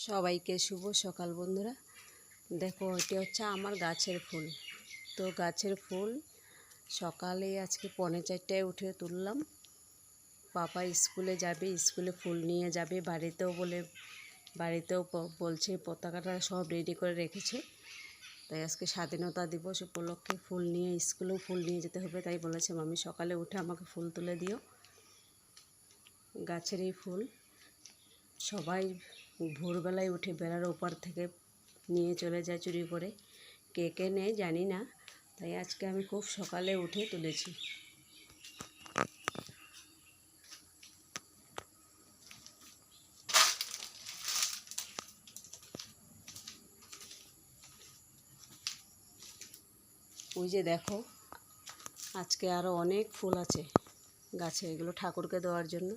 সবাইকে শুভ সকাল বন্ধুরা। দেখো এটা হচ্ছে আমার গাছের ফুল। তো গাছের ফুল সকালে আজকে 3:45টায় উঠে তুললাম। পাপা স্কুলে যাবে, স্কুলে ফুল নিয়ে যাবে, বাড়িতেও বলছে পতাকাটা সব রেডি করে রেখেছে। তাই আজকে স্বাধীনতা দিবস উপলক্ষে ফুল নিয়ে স্কুলেও ফুল নিয়ে যেতে হবে। তাই বলেছে মামি সকালে উঠে আমাকে ফুল তুলে দিও। গাছের এই ফুল সবাই ভোরবেলায় উঠে বেড়ার ওপার থেকে নিয়ে চলে যায় চুরি করে। কে কে নেয় জানি না, তাই আজকে আমি খুব সকালে উঠে তুলেছি। ওই যে দেখো, আজকে আরও অনেক ফুল আছে গাছে, এগুলো ঠাকুরকে দেওয়ার জন্য।